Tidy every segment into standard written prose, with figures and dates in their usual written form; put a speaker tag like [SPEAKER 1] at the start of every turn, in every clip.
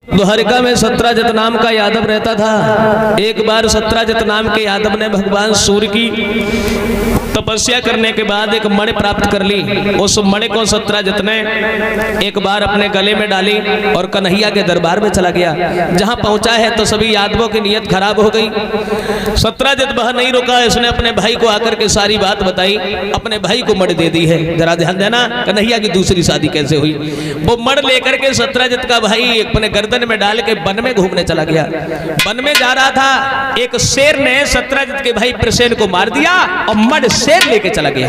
[SPEAKER 1] द्वारिका में सत्राजित नाम का यादव रहता था। एक बार सत्राजित नाम के यादव ने भगवान सूर्य की तपस्या करने के बाद एक मणि प्राप्त कर ली। उस मणि को सत्राजित ने एक बार अपने गले में डाली और कन्हैया के दरबार में चला गया। जहां पहुंचा है तो सभी यादवों की नीयत खराब हो गई। सत्राजित वह नहीं रुका, इसने अपने भाई को आकर के सारी बात बताई। अपने भाई को मणि दे दी है। जरा ध्यान देना, कन्हैया की दूसरी शादी कैसे हुई। वो मणि लेकर के सत्राजित का भाई अपने गर्दन में डाल के वन में घूमने चला गया। वन में जा रहा था, एक शेर ने सत्राजित के भाई प्रसेन को मार दिया और मणि शेर लेके चला गया।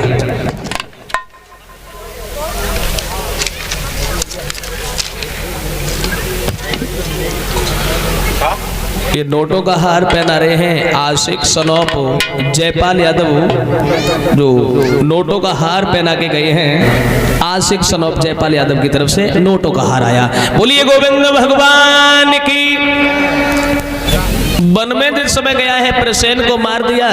[SPEAKER 1] ये नोटों का हार पहना रहे हैं आशिक सनौप जयपाल यादव, जो नोटों का हार पहना के गए हैं। आशिक सनौप जयपाल यादव की तरफ से नोटों का हार आया। बोलिए गोविंद भगवान की। वन में जिस समय गया है प्रसेन को मार दिया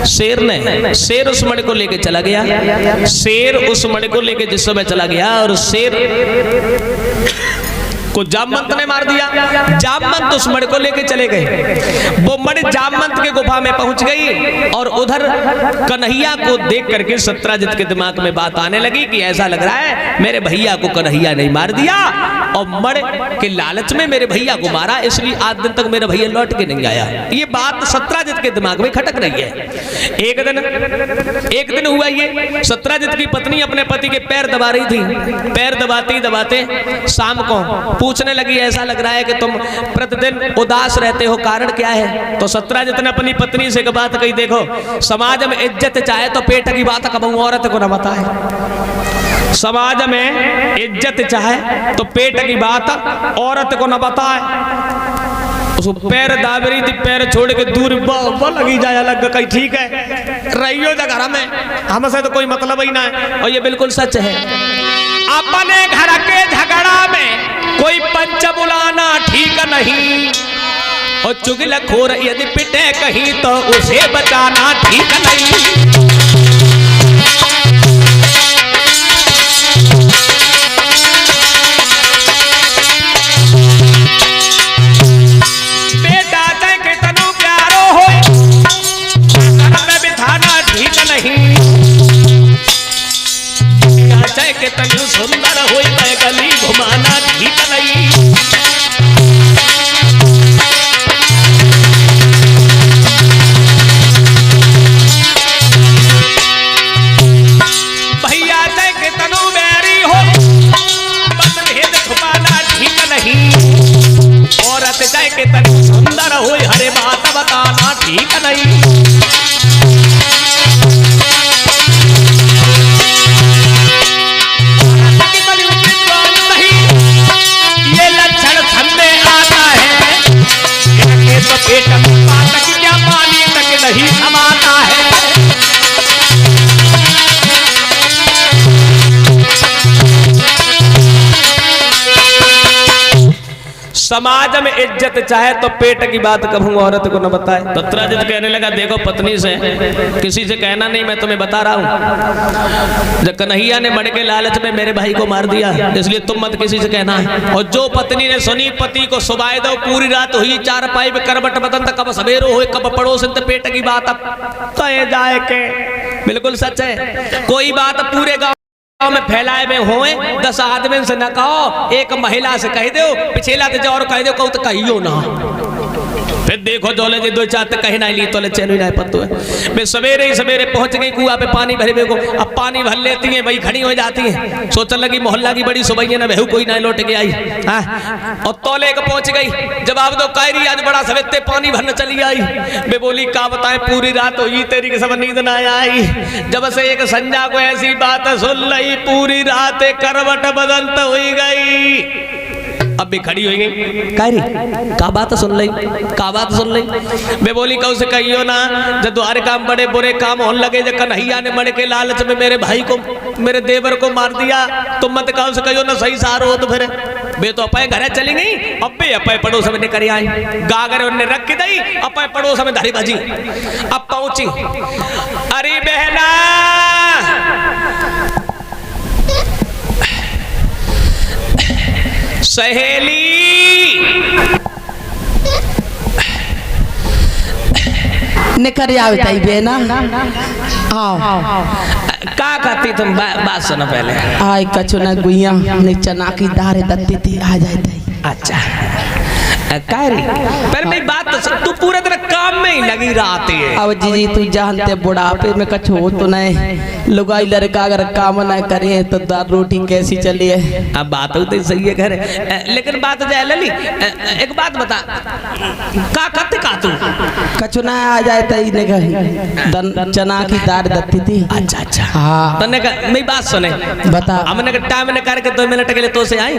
[SPEAKER 1] शेर ने। शेर उस मणि को लेके चला गया। शेर उस मणि को लेके जिस समय चला गया और शेर को जामवंत ने मार दिया। जामवंत उस मणि को लेके चले गए। वो मणि जामवंत के गुफा में पहुंच गई और उधर कन्हैया को देख करके सत्राजित के दिमाग में बात आने लगी कि ऐसा लग रहा है मेरे भैया को कन्हैया ने मार दिया और मणि के लालच में मेरे भैया को मारा, इसलिए आज दिन तक मेरा भैया लौट के नहीं आया। ये बात सत्राजित के दिमाग में खटक रही है। एक दिन हुआ ये, सत्राजित की पत्नी अपने पति के पैर दबा रही थी। पैर दबाते दबाते शाम को पूछने लगी, ऐसा लग रहा है कि तुम प्रतिदिन उदास रहते हो, कारण क्या है। तो सत्राजित ने अपनी पत्नी से एक बात कही, देखो समाज में इज्जत चाहे तो पेट की बात कबहू औरत को न बताए। समाज में इज्जत चाहे तो पेट की बात औरत को न बताए। उसको पैर दाब रही थी, पैर छोड़ के दूर लगी जाए अलग, कहीं ठीक है रहियो जगह में, हमसे तो कोई मतलब ही ना है। और ये बिल्कुल सच है। अपने घर के झगड़ा में कोई पंच बुलाना ठीक नहीं, और चुगलखोर यदि पिटे कहीं तो उसे बचाना ठीक नहीं। बेटा चाहे कितनो प्यारो हो, घर में बिठाना ठीक नहीं। चाहे कितनी सुंदर हो, गली घुमाना ठीक नहीं। भैया चाहे कितनो बैरी हो, मतभेद छुपाना ठीक नहीं। औरत चाहे कितनी सुंदर हो, हरे बात बताना ठीक नहीं। पेट में पातक क्या पानी तक नहीं समाता है। समाज में इज्जत चाहे तो पेट की बात कभू औरत को न बताए। सत्राजित कहने लगा, देखो पत्नी से किसी से कहना नहीं, मैं तुम्हें बता रहा हूँ। जब कन्हैया ने मणि के लालच में मेरे भाई को मार दिया, इसलिए तुम मत किसी से कहना है। और जो पत्नी ने सुनी पति को सुबाय दो, पूरी रात हुई चारपाई में करबट बदन, कब सवेरो हो कब पड़ोसन पेट की बात तय जाए के। बिल्कुल सच है। कोई बात पूरे गाँव में फैलाए में होए, 10 आदमी से न कहो, एक महिला से कह दो, पिछेला ते और कह दो, कहू तो कहियो ना। फिर देखो जोले जी 2 चार कहीं ना ली तो ले चैन ना पत्तो है। मैं सवेरे ही सवेरे पहुंच गई कुआं पे पानी भरे को। अब पानी भर लेती है, वही खड़ी हो जाती है। सोचने लगी मोहल्ला की बड़ी सुबह ना बहू कोई ना लौट के आई। और तौले को पहुंच गई, जवाब दो कायरी आज बड़ा सवेरे पानी भरने चली आई। मैं बोली का बताए, पूरी रात हुई तेरी के सब नींद ना आई। जब से एक संजा को ऐसी बात सुन ली, पूरी रात करवट बदल तो हुई गई। अब भी खड़ी हो गई, का बात सुन ली, का बात सुन ली। मैं बोली कौ से कहियो ना, जब द्वारे काम बड़े बुरे काम होने लगे, जब कन्हैया ने मणि के लालच में मेरे भाई को, मेरे देवर को मार दिया, तो मत कौ से कहियो ना सही सारो हो। तो फिर बे तो अपने घर चली गई, अबे अपने पड़ोस में निकल आई, गागर उन्हें रख के दी, अपने पड़ोस में धरी बाजी। अब पहुंची, अरे बहना सहेली
[SPEAKER 2] निकर आवे तई बेना आओ
[SPEAKER 1] का कहती तुम बात सुनो पहले।
[SPEAKER 2] आय कछु ना गुइया ने चना की दारे दत्ती थी आ जाए तई।
[SPEAKER 1] अच्छा काय रे पर मेरी बात तो तू पूरा दिन काम में ही लगी रहती है।
[SPEAKER 2] अब जी तू जानते बुढ़ापे में कछु हो तो नहीं लुगाई लड़का अगर काम ना करे तो दाल रोटी कैसी चली है।
[SPEAKER 1] अब बात तो सही है घर लेकिन बात जाए लली एक बात बता का कते का तू
[SPEAKER 2] कछु ना आ जाए तई ने दन चना की दाल दत्ती थी।
[SPEAKER 1] अच्छा अच्छा
[SPEAKER 2] हाँ
[SPEAKER 1] तने का मेरी बात सुने
[SPEAKER 2] बता
[SPEAKER 1] हमने का टाइम ने करके 2 मिनट के लिए तो से आई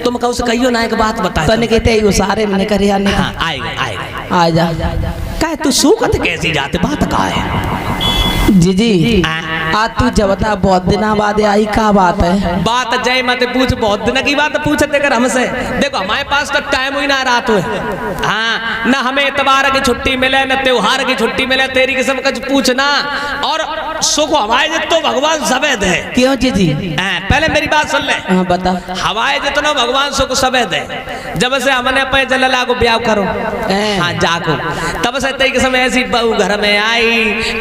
[SPEAKER 1] तुम कहू से कहियो ना एक बात बता
[SPEAKER 2] तने कहते वो सारे में करे आने
[SPEAKER 1] हाँ आएगा
[SPEAKER 2] आ जा
[SPEAKER 1] का तू सूखत कैसी जाते बात का है
[SPEAKER 2] जी आज तू जब बता बहुत दिना बाद आई का बात है।
[SPEAKER 1] बात जय मत पूछ बहुत दिन की बात पूछते कर हमसे देखो हमारे पास तो टाइम ही ना रात है। हाँ ना हमें इतवार की छुट्टी मिले न त्योहार की छुट्टी मिले तेरी किस्म का पूछना और सुख हवाए तो भगवान सबे दे।
[SPEAKER 2] क्यों जी
[SPEAKER 1] पहले मेरी बात सुन ले।
[SPEAKER 2] हाँ बता
[SPEAKER 1] हवाए जितना भगवान सुख सबे दे जब से हमने अपने जल्ला को ब्याह करो हाँ जाको तब से तेरी किस्म ऐसी बहू घर में आई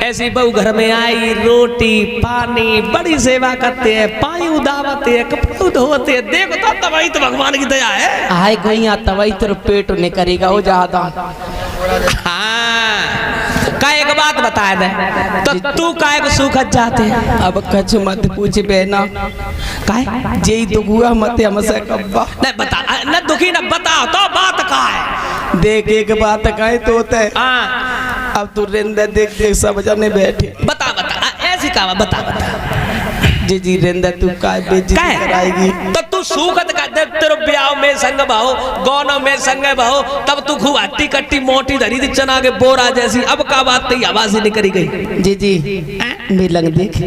[SPEAKER 1] ऐसी बहू घर में आई रोटी पानी बड़ी सेवा करते हैं पानी उदावते हैं कपड़े धोते हैं देखो तो तभी तो भगवान की दया है।
[SPEAKER 2] आए गईया तभी तेरे पेट नहीं करेगा वो ज्यादा।
[SPEAKER 1] हाँ का एक बात बता दे तो तू काय को सूखत जाते हैं।
[SPEAKER 2] अब कछु मत पूछ बेना काय जेई दुगुआ मत हमसे कब्बा
[SPEAKER 1] नहीं बता न दुखी न बता तो बात का है
[SPEAKER 2] देख एक बात काहे तो होता है।
[SPEAKER 1] हाँ
[SPEAKER 2] अब तू रेंदे देख देख सब जने बैठे
[SPEAKER 1] बता बता ऐसी का बता
[SPEAKER 2] जी रेंदे तू काय बेइज्जती कराएगी
[SPEAKER 1] तो तू सूखत का दे तेरे ब्याह में संग भाओ गौनों में संग भाओ तब तू खूब हट्टी कट्टी मोटी धरी थी चना के बोरा जैसी अब का बात तेरी आवाज ही निकली गई।
[SPEAKER 2] जी मिलंग देख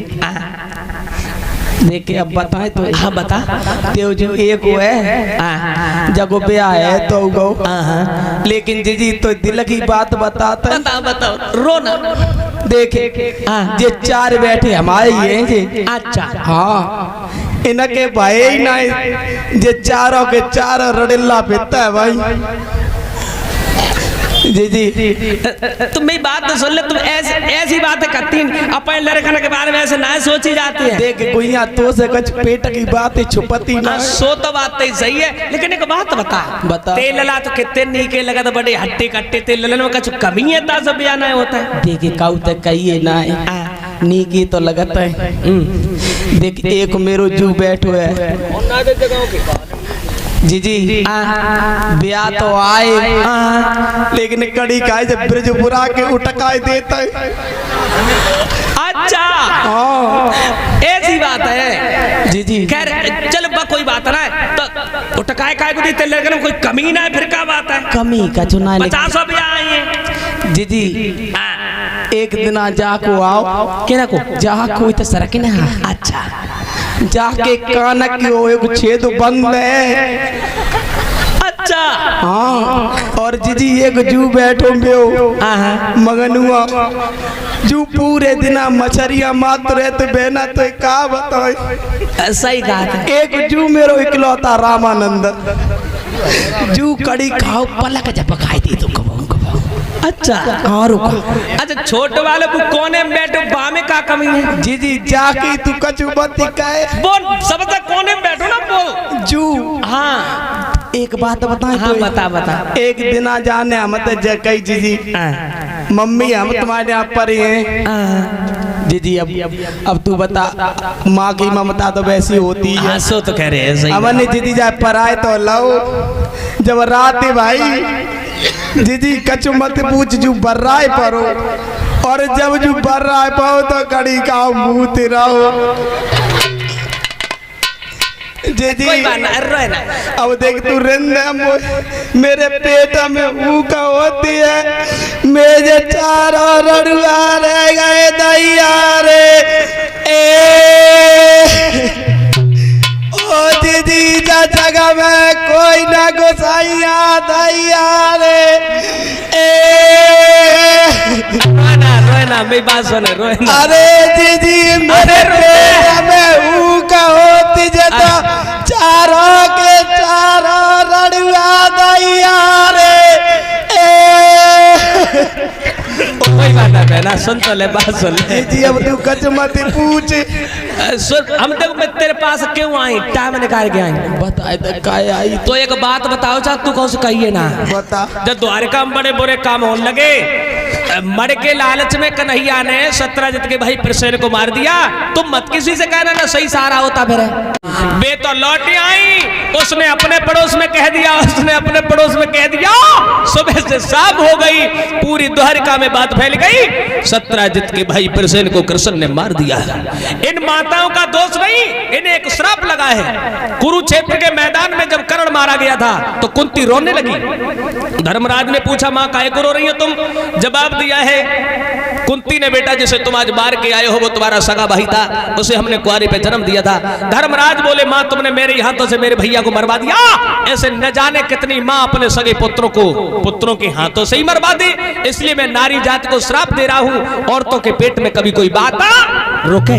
[SPEAKER 2] देखे अब बताए तो
[SPEAKER 1] हाँ बता
[SPEAKER 2] त्यो जो एक है जगो ब्याह है तो गो लेकिन जी तो दिल की बात बताता
[SPEAKER 1] बताओ रो ना
[SPEAKER 2] देखे जे 4 बैठे हमारे ये जी
[SPEAKER 1] अच्छा
[SPEAKER 2] हाँ इनके भाई ही ना जे चारों के चारों रडिल्ला पीता है भाई। जी
[SPEAKER 1] तुम मेरी बात तो सुन ले तुम ऐसी बातें करती अपने लड़कन के बारे में ऐसे ना सोची जाती है।
[SPEAKER 2] देख गुइया तो से कुछ पेट की बात छुपती ना
[SPEAKER 1] सो तो बात तो सही है लेकिन एक बात बता तेल ला तो कितने नीके लगा तो बड़े हट्टे कट्टे तेल में कुछ कमी है ता सब बयाना होता है।
[SPEAKER 2] देखिए काउ तक कहिए ना नीकी तो लगता है। देख एक मेरो जू बैठो है जी ब्याह तो आए लेकिन कड़ी का जब ब्रिज बुरा के उटकाए देता है।
[SPEAKER 1] अच्छा ऐसी बात है जी खैर चल कोई बात ना तो उटकाए काय को देते लेकिन कोई कमी ना है फिर क्या बात है
[SPEAKER 2] कमी का चुना
[SPEAKER 1] 50 ब्याह आई है
[SPEAKER 2] जी एक दिन जाको आओ
[SPEAKER 1] केना को
[SPEAKER 2] जा कोई तो सरक ना
[SPEAKER 1] अच्छा
[SPEAKER 2] जाके कान की वो एक छेद बंद है।
[SPEAKER 1] अच्छा
[SPEAKER 2] हाँ और जी एक जू बैठो में मगनुआ जू पूरे दिना मछरिया मात रहे तो बहना तो का बताओ
[SPEAKER 1] सही कहा
[SPEAKER 2] एक जू मेरो इकलौता रामानंद जू कड़ी खाओ पलक जब खाई दी तो
[SPEAKER 1] अच्छा
[SPEAKER 2] और
[SPEAKER 1] अच्छा छोटे वाले को कोने में बैठो बामे का कमी है
[SPEAKER 2] जी जाके तू कछु बत्ती काए
[SPEAKER 1] बोल सब तक कोने में बैठो ना बोल
[SPEAKER 2] जू
[SPEAKER 1] हाँ
[SPEAKER 2] एक बात बताए
[SPEAKER 1] हाँ बता
[SPEAKER 2] एक दिन जाने हम तो जकई जी मम्मी हम तुम्हारे यहाँ पर ही हैं जी अब तू बता माँ की ममता तो वैसी होती है।
[SPEAKER 1] हाँ सो तो कह रहे हैं सही
[SPEAKER 2] अमन जी जाए पर आए तो लो जब रात भाई जी कछु मत पूछ जू बर्राए परो और जब जू बर्राए पाओ तो कड़ी का मुंह तेराओ जी अब देख तू रिंदे मेरे पेट में ऊका होती है मेरे चारों रड़ुआ रह गए दैया रे ओ दीदी जा जगह में कोई ना गोसाइया दैया रे
[SPEAKER 1] रोना मेरी बात सुने रोना
[SPEAKER 2] अरे दीदी मेरे पेट में ऊका होती जता चारों के चारों रड़ुआ दैया रे
[SPEAKER 1] कोई बात बहना बहना सुन तो ले, बात सुन ले।
[SPEAKER 2] जी अब तू कच मत पूछ।
[SPEAKER 1] सुन, हम देखो मैं तेरे पास क्यों आई, टाइम निकाल के आई,
[SPEAKER 2] बता दे काय आई
[SPEAKER 1] तो एक बात बताओ चाह तू कौन से कहिए ना।
[SPEAKER 2] बता।
[SPEAKER 1] जब द्वारका में बड़े बुरे काम होने लगे, मर के लालच में कन्हैया ने सत्यजित के भाई प्रसेन को मार दिया। तुम मत किसी से कहना ना, सही सहारा होता फिर। वे तो लौट आई, उसने अपने पड़ोस में कह दिया, उसने अपने पड़ोस में कह दिया, सुबह से शाम हो गई, पूरी द्वारका में बात फैल गई, सत्यजित के भाई प्रसेन को कृष्ण ने मार दिया। इन माताओं का दोष नहीं, इन्हें एक श्राप लगा है। कुरुक्षेत्र के मैदान में जब कर्ण मारा गया था तो कुंती रोने लगी। धर्मराज ने पूछा, मां काहे को रो रही हो तुम? जवाब दिया है कुंती ने, बेटा जिसे तुम आज मार के आए हो वो तुम्हारा सगा भाई था, उसे हमने कुंवारी पे जन्म दिया था। धर्मराज बोले, मां तुमने मेरे हाथों से मेरे भैया को मरवा दिया। ऐसे न जाने कितनी मां अपने सगे पुत्रों के हाथों से ही मरवा दे। इसलिए मैं नारी जाति को श्राप दे रहा हूं, औरतों के पेट में कभी कोई बात रोके।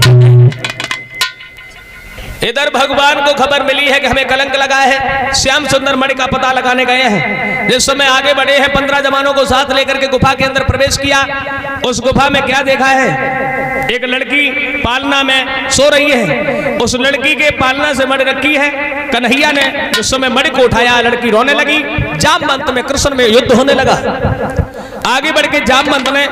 [SPEAKER 1] इधर भगवान को खबर मिली है कि हमें कलंक लगा है। श्याम सुंदर मणि का पता लगाने गए हैं। जिस समय आगे बढ़े हैं, 15 जवानों को साथ लेकर के गुफा के अंदर प्रवेश किया। उस गुफा में क्या देखा है? एक लड़की पालना में सो रही है। उस लड़की के पालना से मणि रखी है। कन्हैया ने उस समय मणि को उठाया, लड़की रोने लगी। जामवंत में कृष्ण में युद्ध होने लगा। आगे बढ़ के जामवंत ने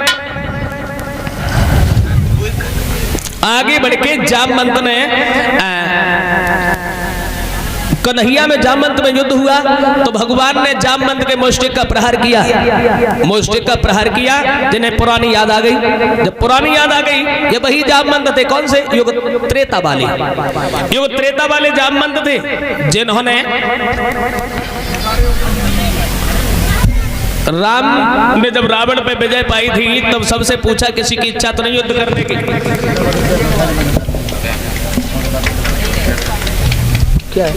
[SPEAKER 1] कन्हैया में जामवंत में युद्ध हुआ तो भगवान ने जामवंत के मुष्टिक का प्रहार किया। मुष्टिक का प्रहार किया, जिन्हें पुरानी याद आ गई। जब पुरानी याद आ गई, ये वही जामवंत थे। कौन से? युग त्रेता वाले जामवंत थे, जिन्होंने राम ने जब रावण पे विजय पाई थी तब सबसे पूछा, किसी की इच्छा तो नहीं युद्ध करने की? क्या है?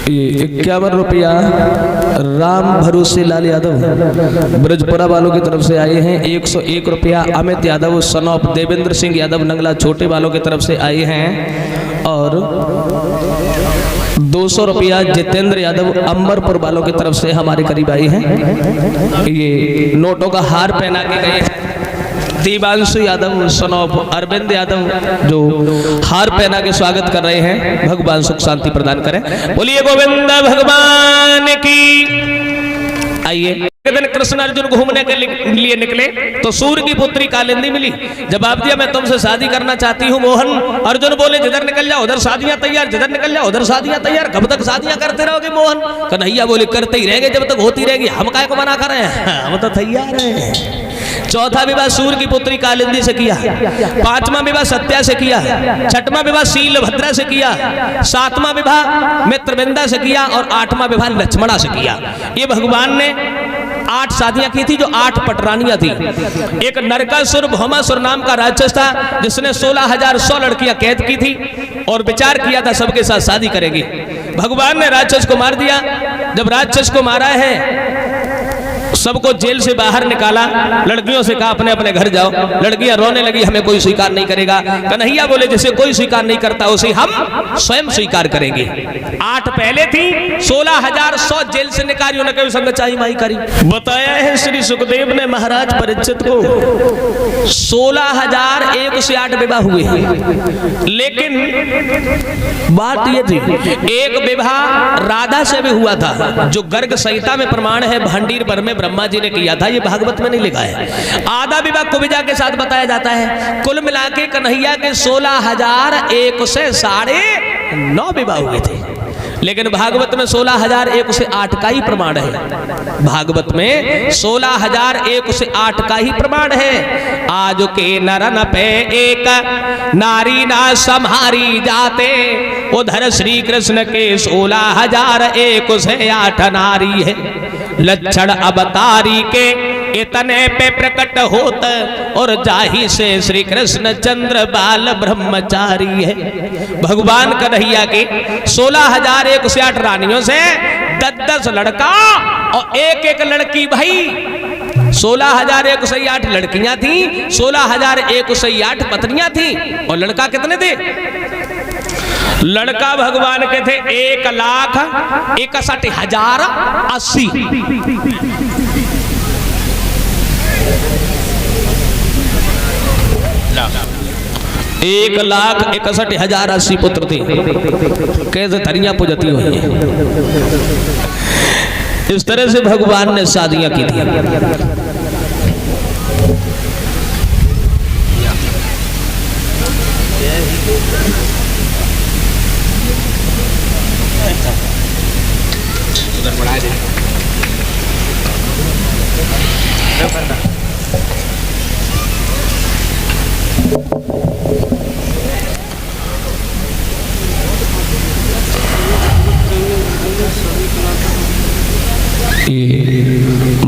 [SPEAKER 1] ये 51 रुपया राम भरोसे लाल यादव ब्रजपुरा वालों की तरफ से आए हैं। 101 रुपया अमित यादव सन ऑफ देवेंद्र सिंह यादव नंगला छोटे वालों की तरफ से आए हैं। और 200 रुपया जितेंद्र यादव अमरपुर वालों की तरफ से हमारे करीब आए हैं। ये नोटों का हार पहना के गए हैं। दीवांशु यादव सन ऑफ अरविंद यादव जो हार पहना के स्वागत कर रहे हैं। भगवान सुख शांति प्रदान करें। बोलिए गोविंद भगवान की। आइए, एक दिन कृष्ण अर्जुन घूमने के लिए निकले तो सूर्य की पुत्री कालिंदी मिली। जवाब दिया, मैं तुमसे शादी करना चाहती हूँ मोहन। अर्जुन बोले, जिधर निकल जाओ उधर शादियां तैयार, जिधर निकल जाओ उधर शादियां तैयार। कब तक शादियां करते रहोगे मोहन? कन्हैया बोले, करते ही रहेंगे जब तक होती रहेगी। हम काय को मना कर रहे हैं, हम तो तैयार हैं। चौथा विवाह सूर्य की पुत्री कालिंदी से किया। 5वां विवाह सत्या से किया। 6वां विवाह शीलभद्रा से किया। 7वां विवाह मित्रविंदा से किया और 8वां विवाह लक्ष्मणा से किया। ये भगवान ने 8 शादियां की थी, जो 8 पटरानियां थी। एक नरकासुर भौमासुर नाम का राक्षस था, जिसने 16,100 लड़कियां कैद की थी और विचार किया था सबके साथ शादी करेगी। भगवान ने राक्षस को मार दिया। जब राक्षस को मारा है, सबको जेल से बाहर निकाला। लड़कियों से कहा अपने अपने घर जाओ। लड़कियां रोने लगी, हमें कोई स्वीकार नहीं करेगा। कन्हैया बोले, जिसे कोई स्वीकार नहीं करता उसे हम स्वयं स्वीकार करेंगे। 8 पहले थी, 16,100 जेल से निकाली। उन्होंने कभी संग चाही माई करी। बताया है श्री सुखदेव ने महाराज परीक्षित को 16,001 विवाह हुए हैं। लेकिन बात ये थी, एक विवाह राधा से भी हुआ था, जो गर्ग संहिता में प्रमाण है, भांडीर पर में ब्रह्मा जी ने किया था। ये भागवत में नहीं लिखा है। आधा विवाह कुबिजा के साथ बताया जाता है। कुल मिला के कन्हैया के 16,001 से 9.5 विवाह हुए थे। लेकिन भागवत में 16,001 का ही प्रमाण है। भागवत में 16,001 का ही प्रमाण है। आज के नरन पे एक नारी ना संहारी जाते, उधर श्री कृष्ण के 16,001 नारी है। लक्षण अवतारी के इतने पे प्रकट होत और जाही से श्री कृष्ण चंद्र बाल ब्रह्मचारी है। भगवान कन्हैया के 16,108 रानियों से 10-10 लड़का और एक लड़की भाई 16,108 लड़कियां थी, 16,108 पत्नियां थी। और लड़का कितने थे? लड़का भगवान के थे 1,61,080। 1,61,080 पुत्र थे। कैसे धरियां पुजती हुई है। इस तरह से भगवान ने शादियां की थी।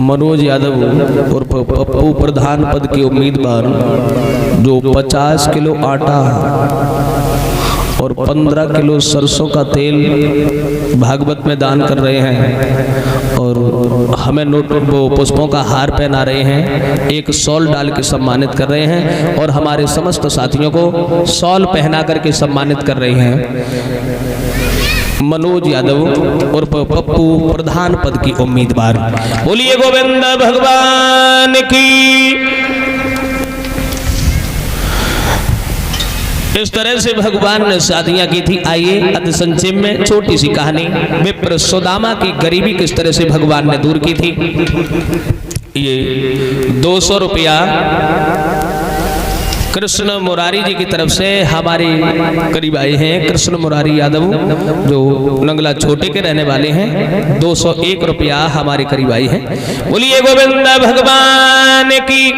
[SPEAKER 1] मनोज यादव और पप्पू प्रधान पद के उम्मीदवार जो 50 किलो आटा और 15 किलो सरसों का तेल भागवत में दान कर रहे हैं और हमें नोट पुष्पों का हार पहना रहे हैं, एक शॉल डाल के सम्मानित कर रहे हैं और हमारे समस्त साथियों को शॉल पहना करके सम्मानित कर रहे हैं। मनोज यादव और पप्पू प्रधान पद की उम्मीदवार। बोलिए गोविंद भगवान की। इस तरह से भगवान ने शादियां की थी। आइए अति संक्षेप में छोटी सी कहानी। विप्र सुदामा की गरीबी किस तरह से भगवान ने दूर की थी। ये 200 रुपया कृष्ण मुरारी जी की तरफ से हमारे करीब आए हैं। कृष्ण मुरारी यादव जो नंगला छोटे के रहने वाले हैं, 201 रुपया हमारे करीब आई है। बोलिए गोविंद भगवान की।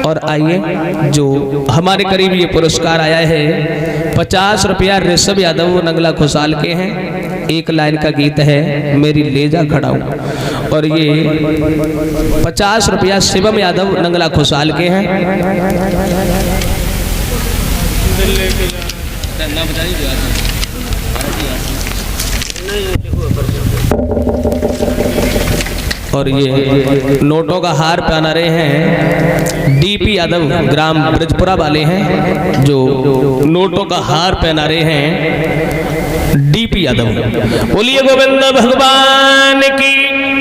[SPEAKER 1] और आइए जो हमारे करीब ये पुरस्कार आया है 50 रुपया ऋषभ यादव नंगला खुशाल के हैं। एक लाइन का गीत है मेरी लेजा खड़ा हूं। और ये 50 रुपया शिवम यादव नंगला खुशाल के हैं। और ये नोटों का हार पहना रहे हैं डीपी यादव ग्राम ब्रजपुरा वाले हैं, जो नोटों का हार पहना रहे हैं डीपी यादव। बोलिए गोविंद भगवान की।